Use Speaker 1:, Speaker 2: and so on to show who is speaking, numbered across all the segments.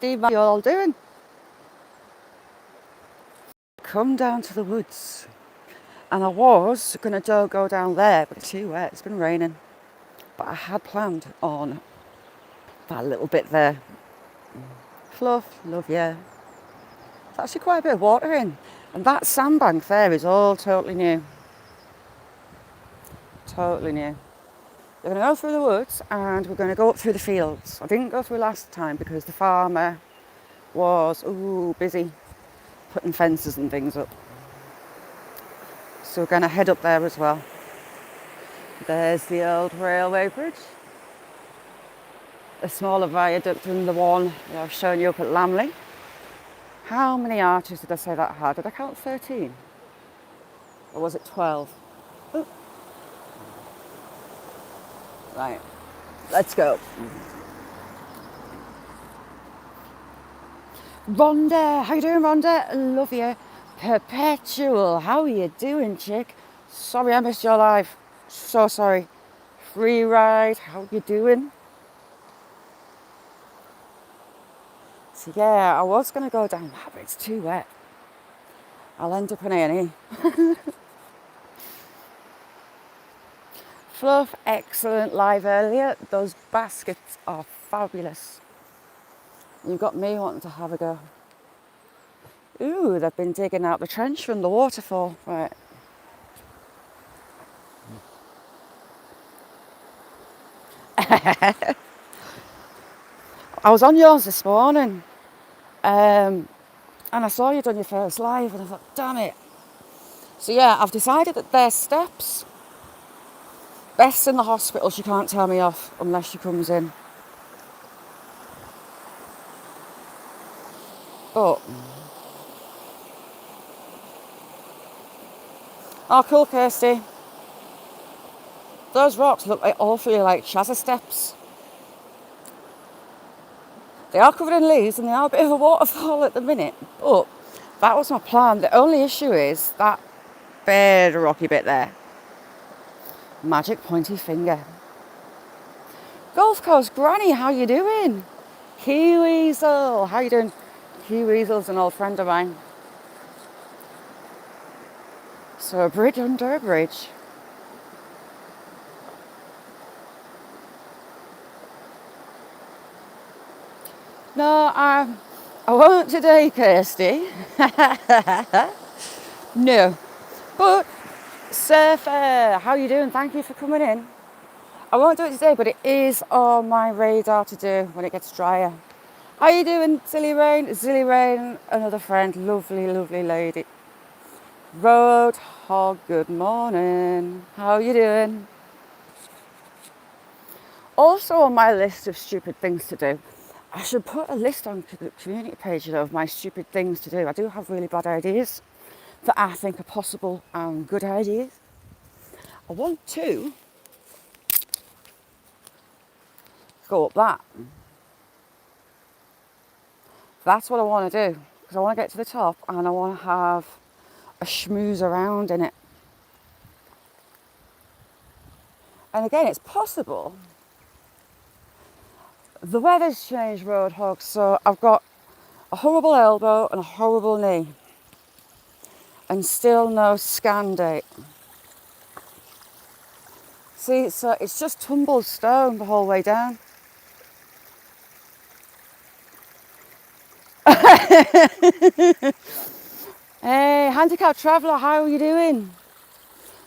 Speaker 1: Steve, what are you all doing? Come down to the woods. And I was going to go down there, but it's too wet. It's been raining. But I had planned on that little bit there. Fluff, love, yeah. There's actually quite a bit of water in. And that sandbank there is all totally new. Totally new. We're going to go through the woods and we're going to go up through the fields. I didn't go through last time because the farmer was busy putting fences and things up. So we're going to head up there as well. There's the old railway bridge. A smaller viaduct than the one that I've shown you up at Lamley. How many arches did I say that had? Did I count 13? Or was it 12? Oh. Right, let's go. Rhonda, how you doing, Rhonda? Love you. Perpetual, how are you doing, chick? Sorry I missed your live. So sorry. Free ride, how you doing? So yeah, I was going to go down that, but it's too wet. I'll end up in A&E. Fluff, excellent live earlier. Those baskets are fabulous. You've got me wanting to have a go. Ooh, they've been digging out the trench from the waterfall. Right. I was on yours this morning. And I saw you'd done your first live and I thought, damn it. So yeah, I've decided that there's steps. Best in the hospital, she can't tell me off unless she comes in. But, oh cool, Kirsty. Those rocks look like awfully like Shazza steps. They are covered in leaves and they are a bit of a waterfall at the minute, but that was my plan. The only issue is that bad rocky bit there. Magic pointy finger. Gulf Coast Granny, how you doing? Key Weasel, how you doing? Key Weasel's an old friend of mine. So a bridge under a bridge. No, I won't today, Kirsty. No. But, Surfer, how you doing? Thank you for coming in. I won't do it today, but it is on my radar to do when it gets drier. How you doing, Silly Rain? Zilly Rain, another friend, lovely, lovely lady. Roadhog, good morning. How you doing? Also on my list of stupid things to do, I should put a list on the community page of my stupid things to do. I do have really bad ideas that I think are possible and good ideas. I want to go up that. That's what I want to do, because I want to get to the top and I want to have a schmooze around in it. And again, it's possible. The weather's changed, Roadhog, so I've got a horrible elbow and a horrible knee. And still no scan date. See, so it's just tumbled stone the whole way down. Hey, Handicap Traveller, how are you doing?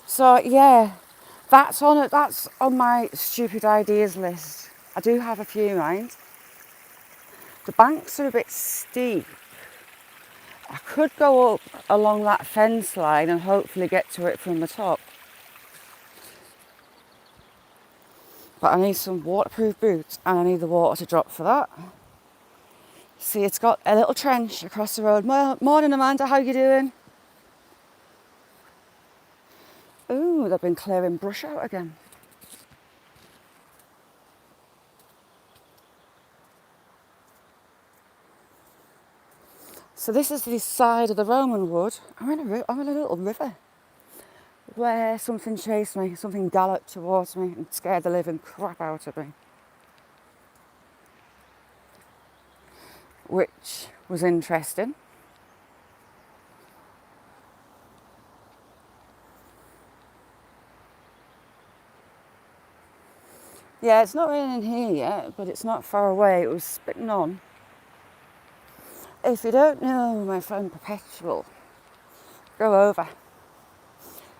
Speaker 1: So yeah, that's on my stupid ideas list. I do have a few, mind. The banks are a bit steep. I could go up along that fence line and hopefully get to it from the top. But I need some waterproof boots and I need the water to drop for that. See, it's got a little trench across the road. Morning, Amanda, how you doing? Ooh, they've been clearing brush out again. So this is the side of the Roman Wood. I'm in a little river where something chased me, something galloped towards me and scared the living crap out of me. which was interesting. Yeah, it's not raining here yet, but it's not far away. It was spitting on. If you don't know my friend Perpetual, go over.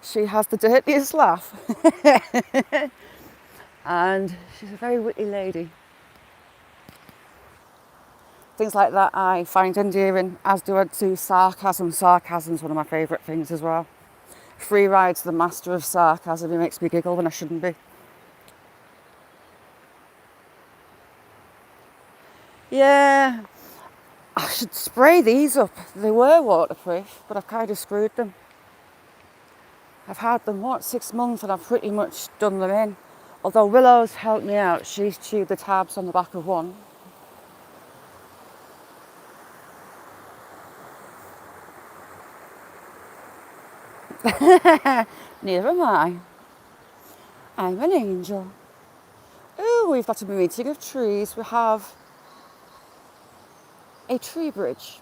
Speaker 1: She has the dirtiest laugh. And she's a very witty lady. Things like that I find endearing, as do I do sarcasm. Sarcasm's one of my favourite things as well. Free Ride's the master of sarcasm. He makes me giggle when I shouldn't be. Yeah, I should spray these up. They were waterproof, but I've kind of screwed them. I've had them, 6 months, and I've pretty much done them in. Although Willow's helped me out. She's chewed the tabs on the back of one. Neither am I. I'm an angel. Oh, we've got a meeting of trees. We have a tree bridge.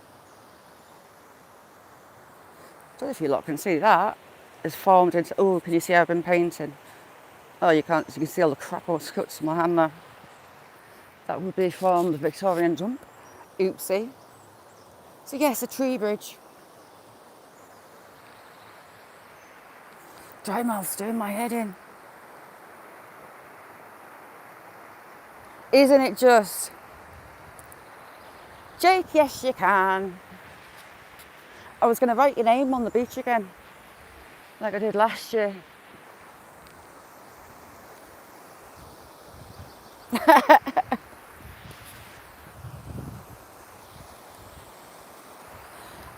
Speaker 1: I don't know if you lot can see that. It's formed into, oh, can you see I've been painting? Oh, you can't, you can see all the crap I was cut to my hand there. That would be from the Victorian jump. Oopsie. So yes, a tree bridge. Dry mouth's doing my head in. Isn't it just? Jake, yes you can. I was going to write your name on the beach again, like I did last year.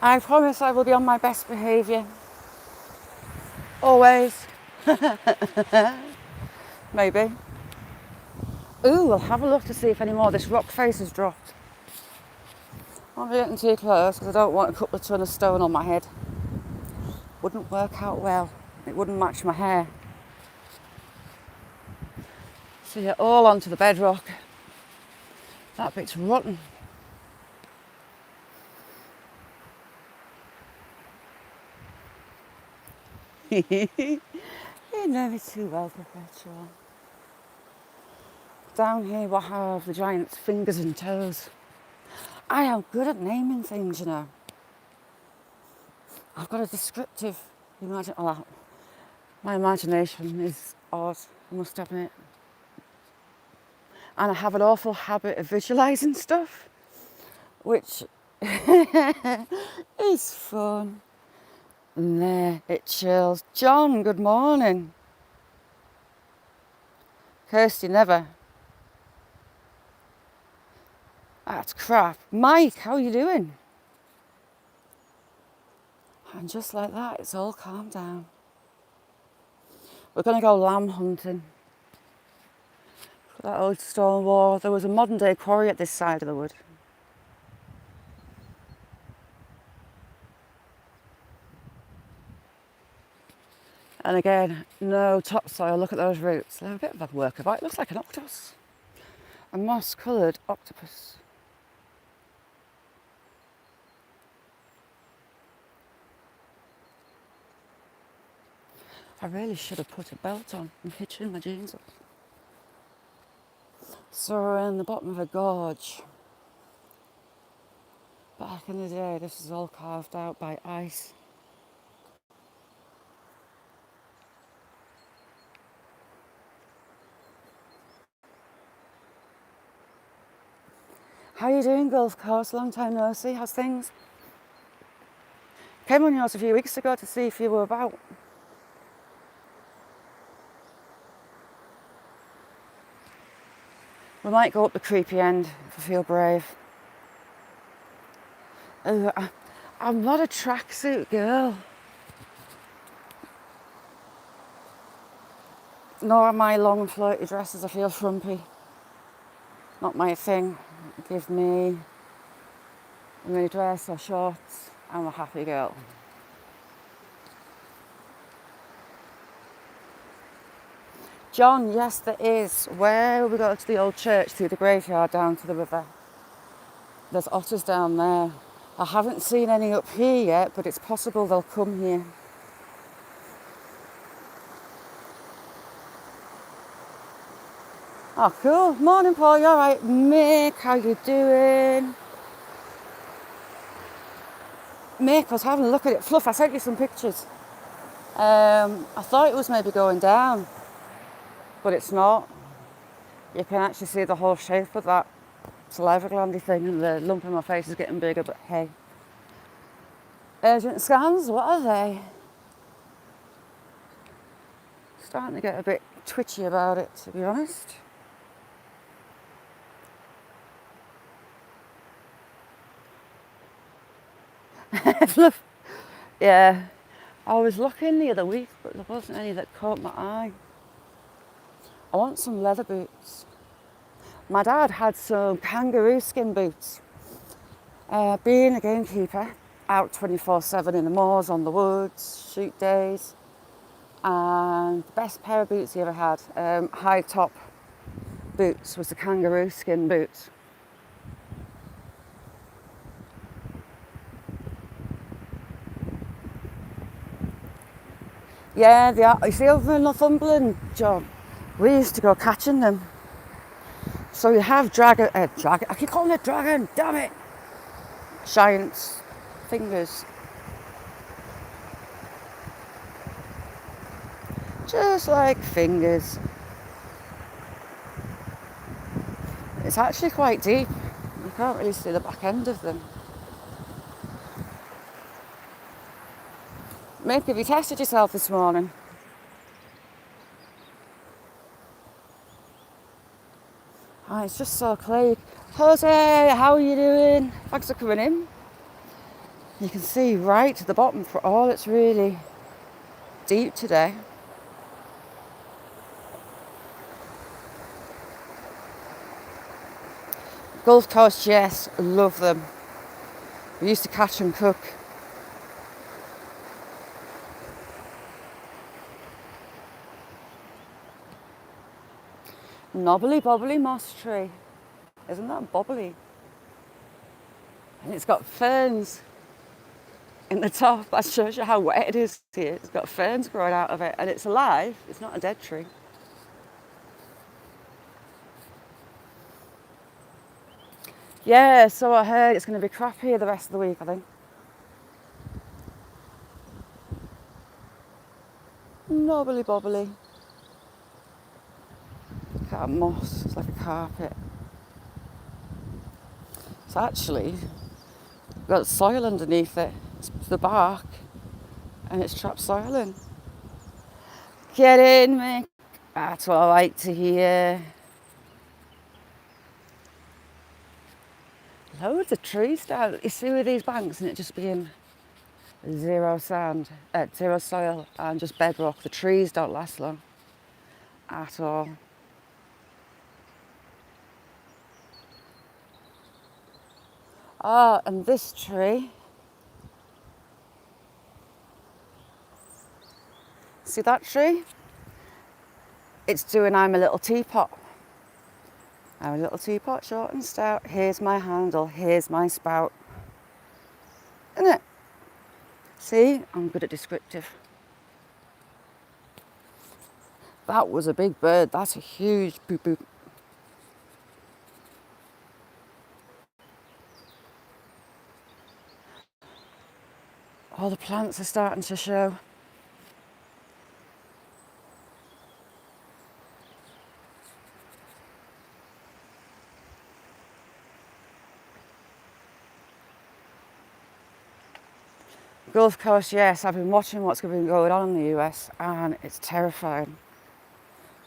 Speaker 1: I promise I will be on my best behaviour. Always. Maybe. Ooh, we'll have a look to see if any more of this rock face has dropped. I'm getting too close because I don't want a couple of ton of stone on my head. Wouldn't work out well. It wouldn't match my hair. So you're all onto the bedrock. That bit's rotten. You know me too well, Perpetual. Down here we have the giant's fingers and toes. I am good at naming things, you know. I've got a descriptive my imagination is odd, I must admit. And I have an awful habit of visualising stuff, which is fun. And there, it chills. John, good morning. Kirsty, never. That's crap. Mike, how are you doing? And just like that, it's all calmed down. We're going to go lamb hunting. That old stone wall. There was a modern day quarry at this side of the wood. And again, no topsoil. Look at those roots. They're a bit of a work of art. It looks like an octopus. A moss-coloured octopus. I really should have put a belt on and hitching my jeans up. So we're in the bottom of a gorge. Back in the day, this is all carved out by ice. How are you doing, Gulf Coast? Long time no see. How's things? Came on yours a few weeks ago to see if you were about. We might go up the creepy end if I feel brave. I'm not a tracksuit girl. Nor am I long floaty dresses. I feel frumpy. Not my thing. Give me a mini dress or shorts. I'm a happy girl. John, yes there is. Where will we go to the old church, through the graveyard down to the river? there's otters down there. I haven't seen any up here yet, but it's possible they'll come here. Oh, cool. Morning, Paul. You all right? Mick, how you doing? Mick, I was having a look at it. Fluff, I sent you some pictures. I thought it was maybe going down, but it's not. You can actually see the whole shape of that saliva glandy thing, and the lump in my face is getting bigger, but hey. Urgent scans, what are they? Starting to get a bit twitchy about it, to be honest. Yeah, I was looking the other week, but there wasn't any that caught my eye. I want some leather boots. My dad had some kangaroo skin boots. Being a gamekeeper, out 24/7 in the moors, on the woods, shoot days, and the best pair of boots he ever had, high top boots, was the kangaroo skin boots. Yeah, they are. You see, over in Northumberland, John, we used to go catching them. So you have dragon, I keep calling it dragon, damn it! Giant's fingers. Just like fingers. It's actually quite deep. You can't really see the back end of them. Mick, have you tested yourself this morning? Oh, it's just so clear. Jose, how are you doing? Thanks for coming in. You can see right to the bottom for all it's really deep today. Gulf Coast, yes, love them. We used to catch and cook. Knobbly bobbly moss tree. Isn't that bobbly? And it's got ferns in the top. That shows you how wet it is here. It's got ferns growing out of it, and it's alive. It's not a dead tree. Yeah, so I heard it's going to be crap here the rest of the week, I think. Knobbly bobbly. Look at that moss. It's like a carpet. It's actually got soil underneath it. It's the bark, and it's trapped soil in. Get in, Mick. That's what I like to hear. Loads of trees down. You see with these banks, and it just being zero sand, zero soil, and just bedrock. The trees don't last long at all. Oh, and this tree. See that tree? It's doing I'm a little teapot. I'm a little teapot, short and stout. Here's my handle, here's my spout. Isn't it? See, I'm good at descriptive. That was a big bird. That's a huge boop boop. All the plants are starting to show. Gulf Coast, yes, I've been watching what's been going on in the US, and it's terrifying.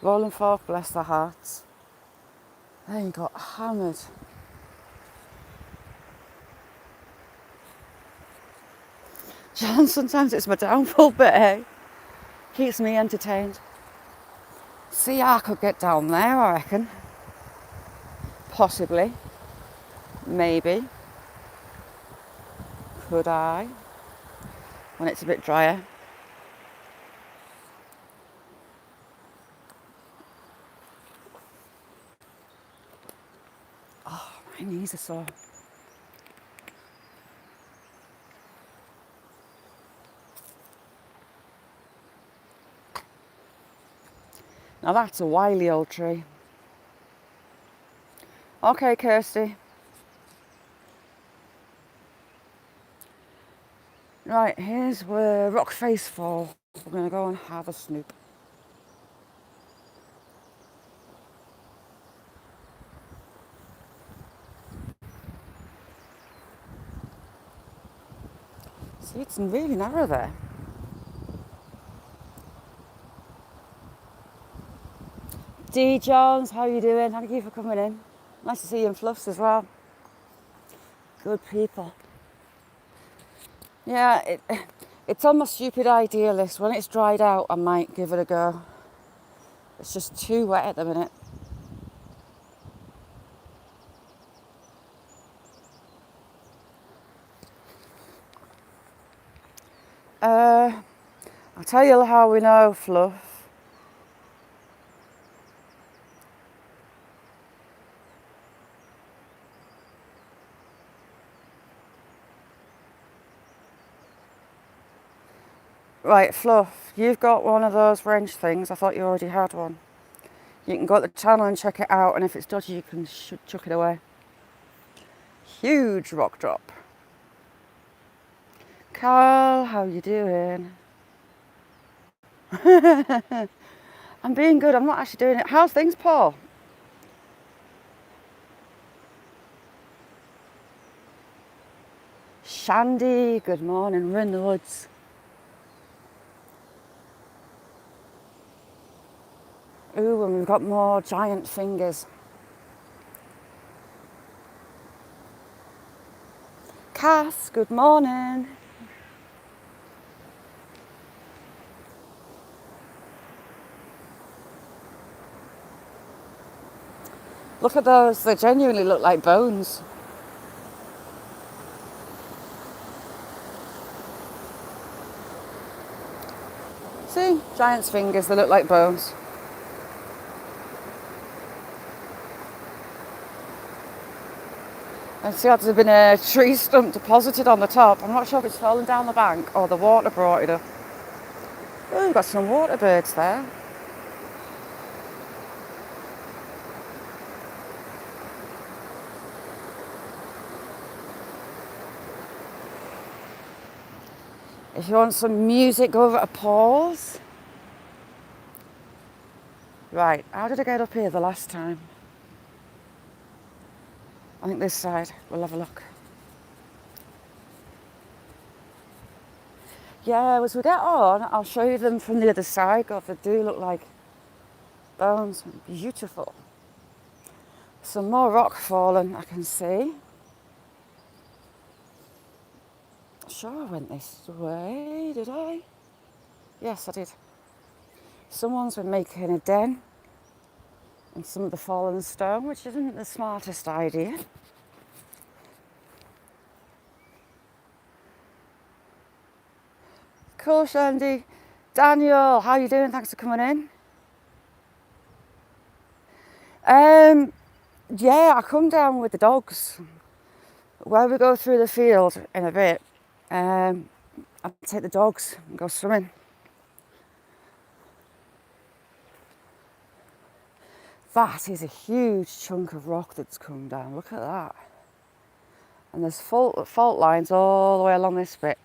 Speaker 1: Rolling Fork, bless their hearts. They got hammered. John, sometimes it's my downfall, but hey, keeps me entertained. See, I could get down there, I reckon. Possibly. Maybe. Could I? When it's a bit drier. Oh, my knees are sore. Now that's a wily old tree. Okay, Kirsty. Right, here's where Rock Face Fall. We're going to go and have a snoop. See, it's really narrow there. D. Jones, how are you doing? Thank you for coming in. Nice to see you in Fluffs as well. Good people. Yeah, it's on my stupid idea list. When it's dried out, I might give it a go. It's just too wet at the minute. I'll tell you how we know, Fluff. Right, Fluff, you've got one of those wrench things. I thought you already had one. You can go to the channel and check it out, and if it's dodgy, you can chuck it away. Huge rock drop. Carl, how you doing? I'm being good. I'm not actually doing it. How's things, Paul? Shandy, good morning. We're in the woods. Ooh, and we've got more giant fingers. Cass, good morning. Look at those. They genuinely look like bones. See? Giant's fingers. They look like bones. And see, there's been a tree stump deposited on the top. I'm not sure if it's fallen down the bank or the water brought it up. Oh, we've got some water birds there. If you want some music, go over to Paul's. Right, how did I get up here the last time? I think this side. We'll have a look. Yeah, as we get on, I'll show you them from the other side. God, they do look like bones. Beautiful. Some more rock fallen, I can see. Sure, I went this way, did I? Yes, I did. Someone's been making a den in some of the fallen stone, which isn't the smartest idea. Cool, Shandy. Daniel, how you doing? Thanks for coming in. Yeah, I come down with the dogs. While we go through the field in a bit, I'll take the dogs and go swimming. That is a huge chunk of rock that's come down. Look at that. And there's fault lines all the way along this bit.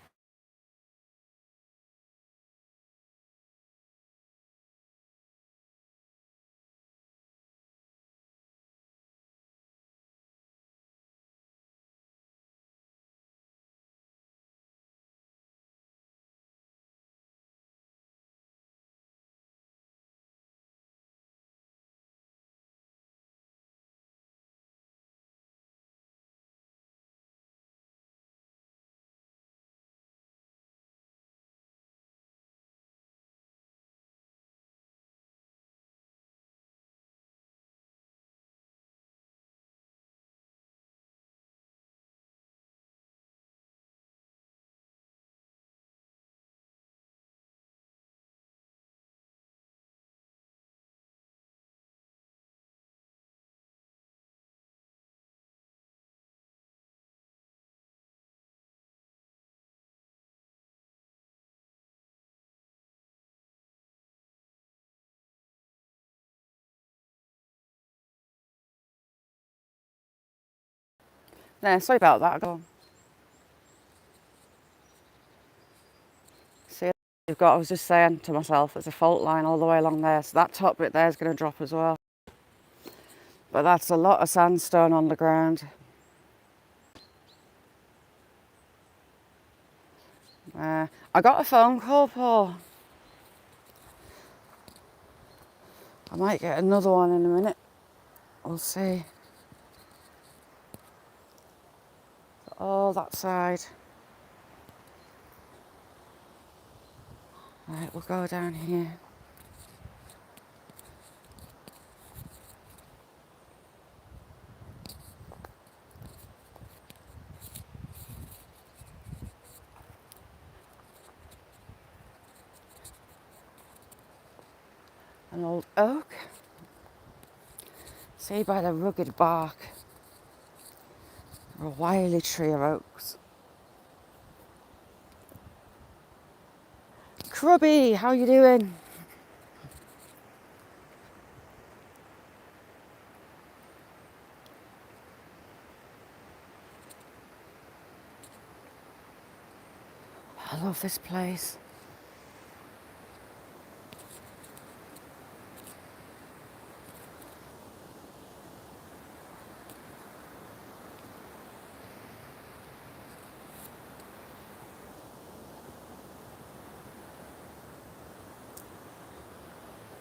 Speaker 1: No, sorry about that. Go on. See, you've got, I was just saying to myself, there's a fault line all the way along there, so that top bit there is going to drop as well. But that's a lot of sandstone on the ground. I got a phone call, Paul. I might get another one in a minute. We'll see. Oh, that side. Right, we'll go down here. An old oak. See by the rugged bark. A wily tree of oaks. Crubby, how you doing? I love this place.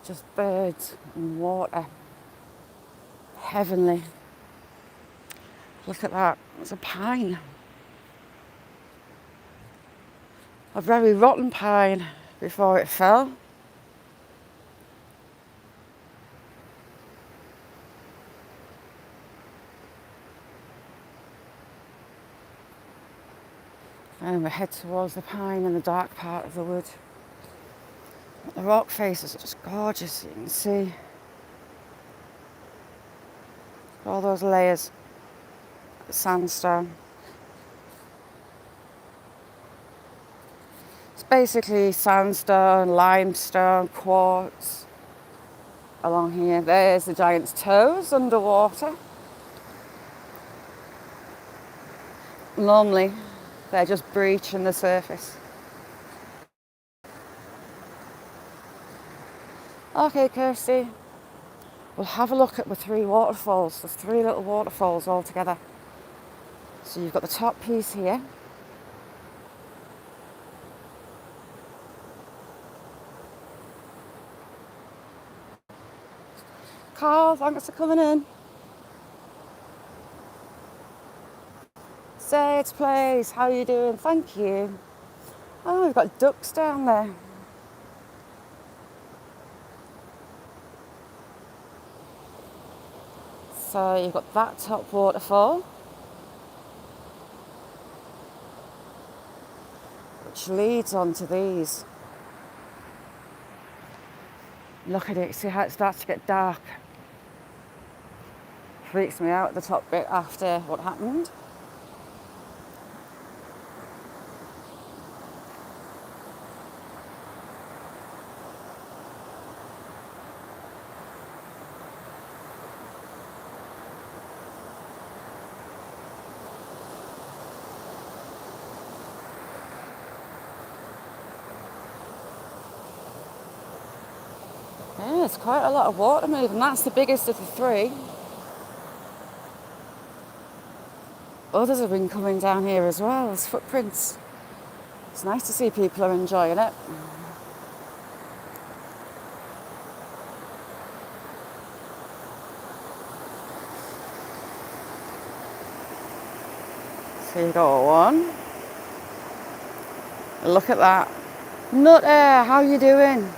Speaker 1: Just birds and water. Heavenly. Look at that, it's a pine. A very rotten pine before it fell. And we head towards the pine in the dark part of the wood. The rock faces are just gorgeous, you can see. All those layers of sandstone. It's basically sandstone, limestone, quartz along here. There's the giant's toes underwater. Normally, they're just breaching the surface. Okay, Kirsty, we'll have a look at the three waterfalls. There's three little waterfalls all together. So you've got the top piece here. Carl, thanks for coming in. Sage Place, how are you doing? Thank you. Oh, we've got ducks down there. So you've got that top waterfall, which leads on to these. Look at it, see how it starts to get dark. Freaks me out at the top bit after what happened. Yeah, it's quite a lot of water moving. That's the biggest of the three. Others have been coming down here as well. There's footprints. It's nice to see people are enjoying it. So you got one. Look at that. Nutter, how you doing?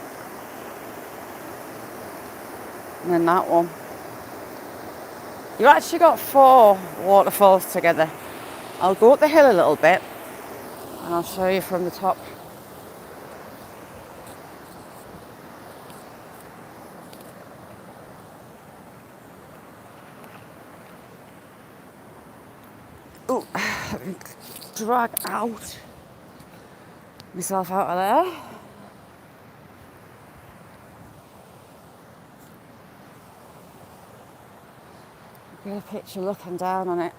Speaker 1: And then that one. You've actually got four waterfalls together. I'll go up the hill a little bit and I'll show you from the top. Oh, let me drag out myself out of there. Get a picture looking down on it.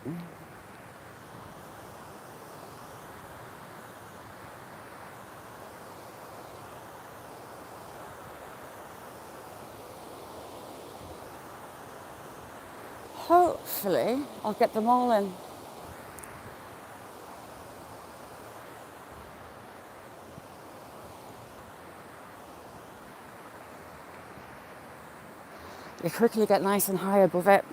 Speaker 1: hopefully I'll get them all in. You quickly get nice and high above it.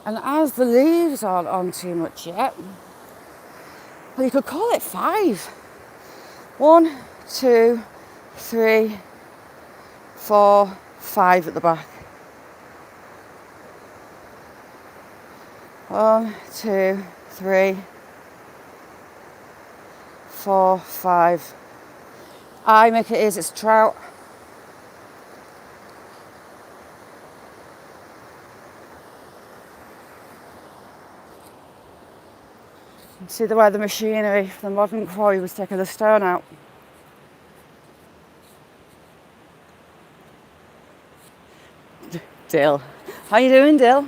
Speaker 1: And as the leaves aren't on too much yet, well, you could call it 5. 1, 2, 3, 4, 5 at the back. 1, 2, 3, 4, 5. I make it is, it's trout. See the way the machinery, the modern quarry was taking the stone out. Dill. How you doing, Dill?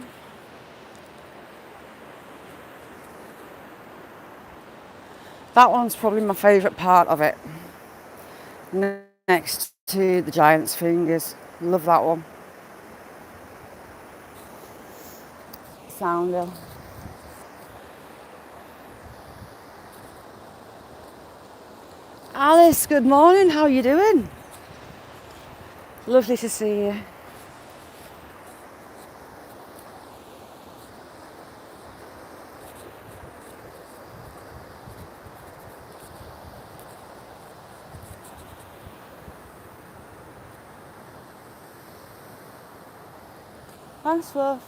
Speaker 1: That one's probably my favourite part of it. Next to the giant's fingers. Love that one. Sound, Dill. Alice, good morning. How are you doing? Lovely to see you. Thanks, love.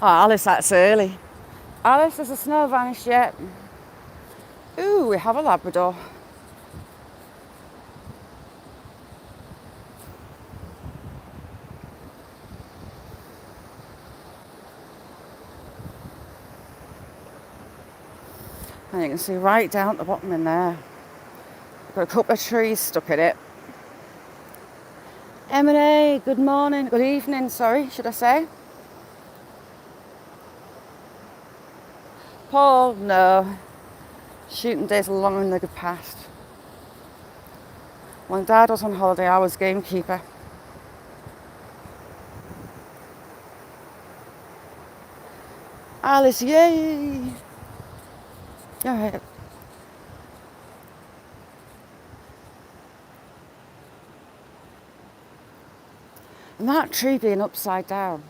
Speaker 1: Oh, Alice, that's early. Alice, has the snow vanished yet? Ooh, we have a Labrador. And you can see right down at the bottom in there. Got a couple of trees stuck in it. Emily, good morning, good evening, sorry, should I say? Paul, no. Shooting days are long and they're past. When Dad was on holiday, I was gamekeeper. Alice, yay! All right. And that tree being upside down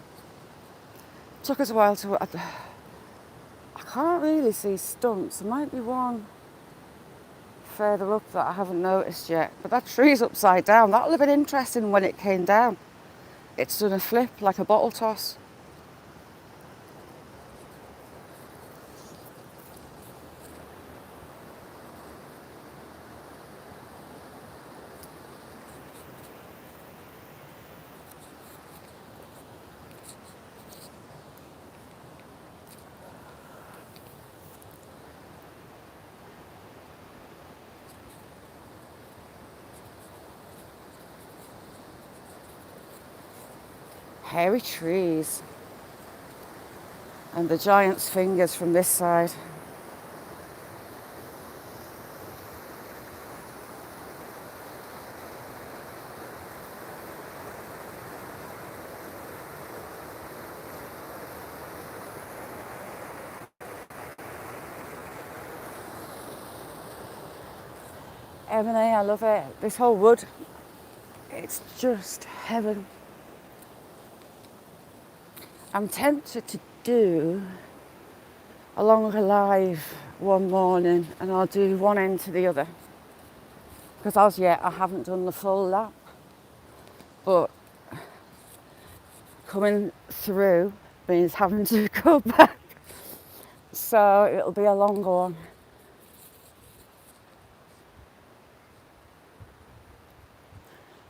Speaker 1: took us a while to. I can't really see stumps. There might be one further up that I haven't noticed yet. But that tree's upside down. That'll have been interesting when it came down. It's done a flip like a bottle toss. Hairy trees. And the giant's fingers from this side. Emily, I love it. This whole wood, it's just heaven. I'm tempted to do a longer live one morning and I'll do one end to the other. Because as yet I haven't done the full lap. But coming through means having to go back. So it'll be a longer one.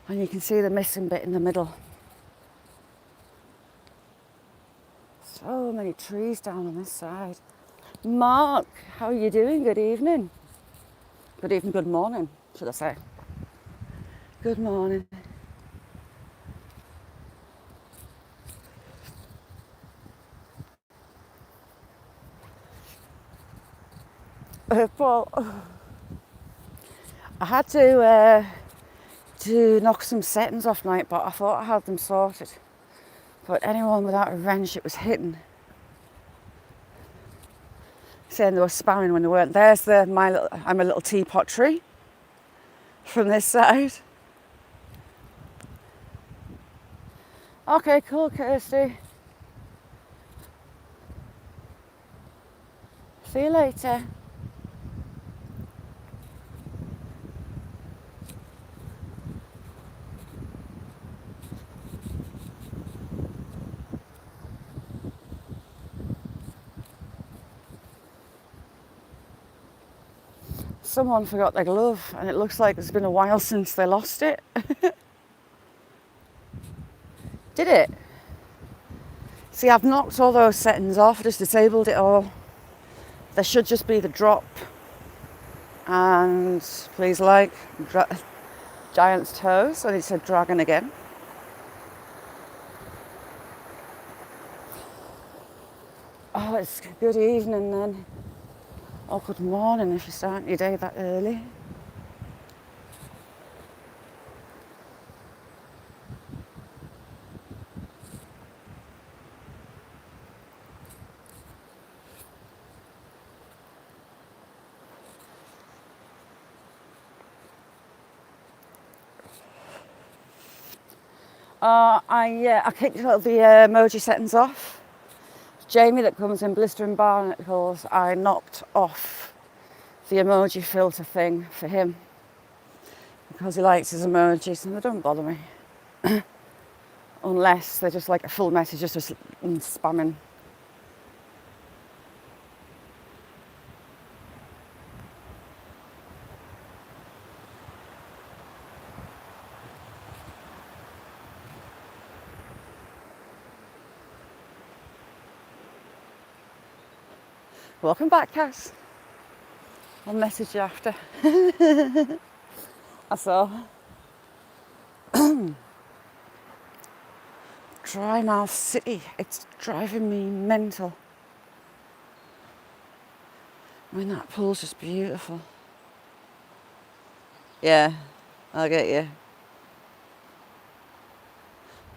Speaker 1: And you can see the missing bit in the middle. So many trees down on this side. Mark, how are you doing? Good evening. Good evening, good morning, should I say. Good morning. But I had to knock some settings off night, but I thought I had them sorted. But anyone without a wrench it was hitting, saying they were spamming when they weren't. There's I'm a little teapot tree from this side. Okay, cool, Kirsty. See you later. Someone forgot their glove and it looks like it's been a while since they lost it. Did it? See, I've knocked all those settings off, just disabled it all. There should just be the drop. And please like Giant's Toes, and it said dragon again. Oh, it's good evening then. Oh, good morning if you're starting your day that early. I kicked all the emoji settings off. Jamie that comes in Blistering Barnacles, I knocked off the emoji filter thing for him because he likes his emojis and they don't bother me. Unless they're just like a full message, just spamming. Welcome back, Cass. I'll message you after. I saw. Dry Mouth City. It's driving me mental. I mean, that pool's just beautiful. Yeah, I'll get you.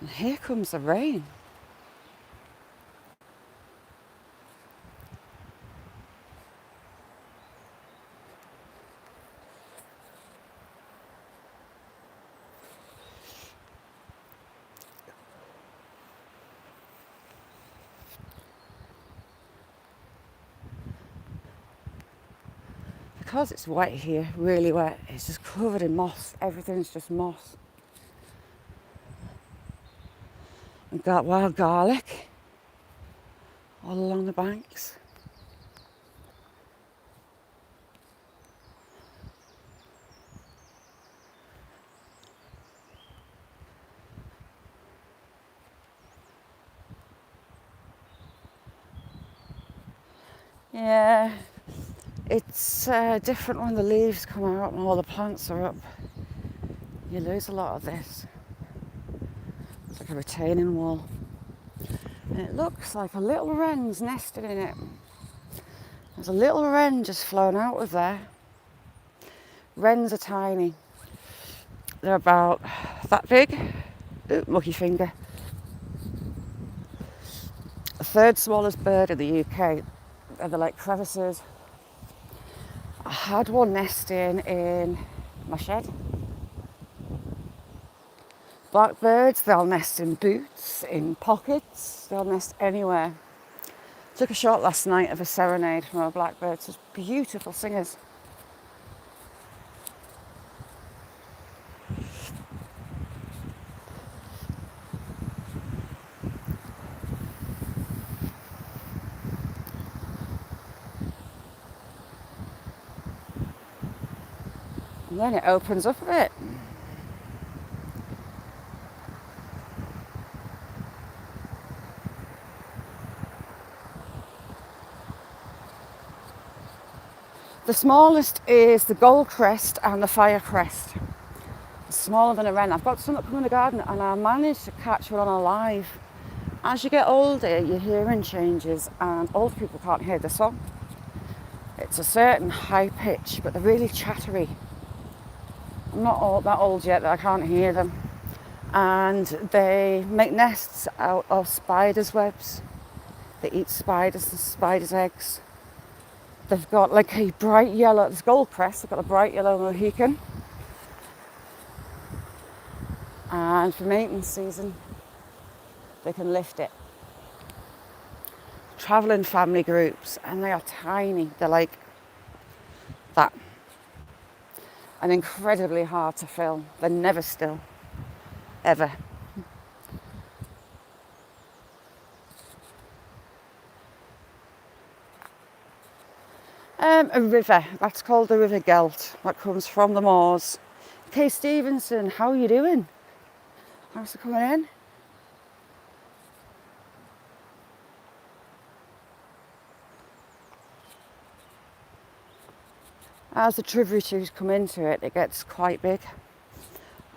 Speaker 1: And here comes the rain. Because it's wet here, really wet, it's just covered in moss. Everything's just moss. We've got wild garlic all along the banks. Yeah, it's different when the leaves come out and all the plants are up. You lose a lot of this. It's like a retaining wall. And it looks like a little wren's nested in it. There's a little wren just flown out of there. Wrens are tiny. They're about that big. Ooh, mucky finger. The third smallest bird in the UK. They're like crevices. I had one nesting in my shed. Blackbirds, they'll nest in boots, in pockets, they'll nest anywhere. Took a shot last night of a serenade from our blackbirds. Just beautiful singers. And then it opens up a bit. The smallest is the goldcrest and the firecrest. Smaller than a wren. I've got some up in the garden and I managed to catch one on a live. As you get older, your hearing changes and old people can't hear the song. It's a certain high pitch, but they're really chattery. I'm not that old yet that I can't hear them. And they make nests out of spiders' webs. They eat spiders and spiders' eggs. They've got like a bright yellow, there's goldcrest, they've got a bright yellow mohican. And for mating season, they can lift it. Travel in family groups, and they are tiny. They're like that. And incredibly hard to film. They're never still, ever. A river, that's called the River Gelt, that comes from the moors. Kay Stevenson, how are you doing? Thanks for coming in. As the tributaries come into it, it gets quite big,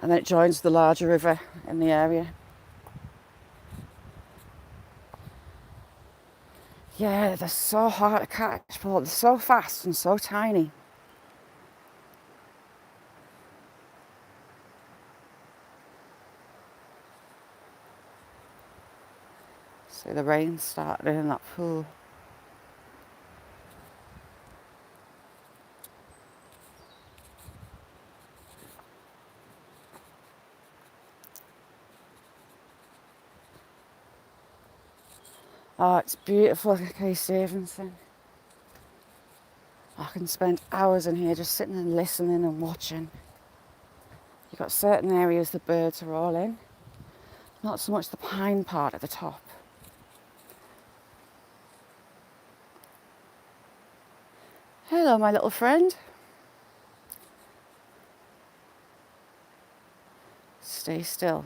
Speaker 1: and then it joins the larger river in the area. Yeah, they're so hard to catch, but they're so fast and so tiny. See the rain started in that pool. Oh, it's beautiful, Kay Stevenson. I can spend hours in here just sitting and listening and watching. You've got certain areas the birds are all in, not so much the pine part at the top. Hello, my little friend. Stay still.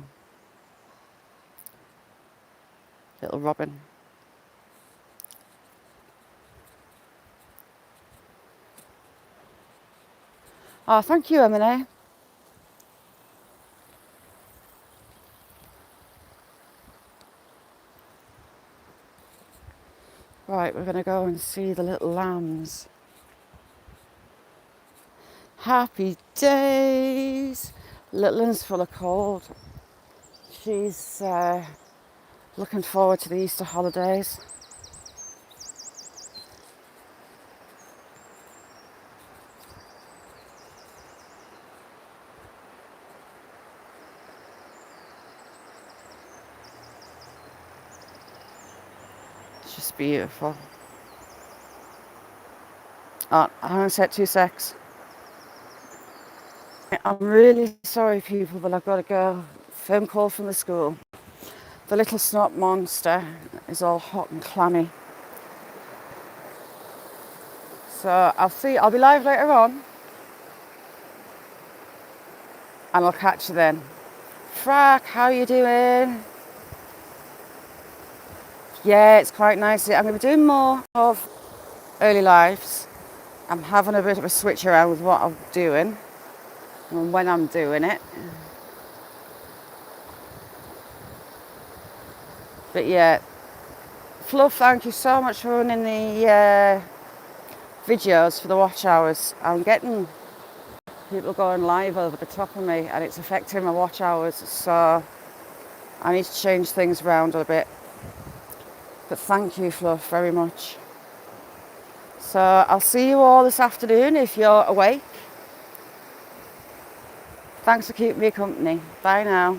Speaker 1: Little robin. Oh, thank you, Emily. Right, we're going to go and see the little lambs. Happy days. Little one's full of cold. She's looking forward to the Easter holidays. It's just beautiful. Oh, hang on a sec, 2 secs. I'm really sorry, people, but I've got to go. Phone call from the school. The little snot monster is all hot and clammy. So I'll be live later on. And I'll catch you then. Frack, how you doing? Yeah, it's quite nice. I'm going to be doing more of early lives. I'm having a bit of a switch around with what I'm doing and when I'm doing it. But yeah, Fluff, thank you so much for running the videos for the watch hours. I'm getting people going live over the top of me and it's affecting my watch hours, so I need to change things around a bit. But thank you, Fluff, very much. So I'll see you all this afternoon if you're awake. Thanks for keeping me company. Bye now.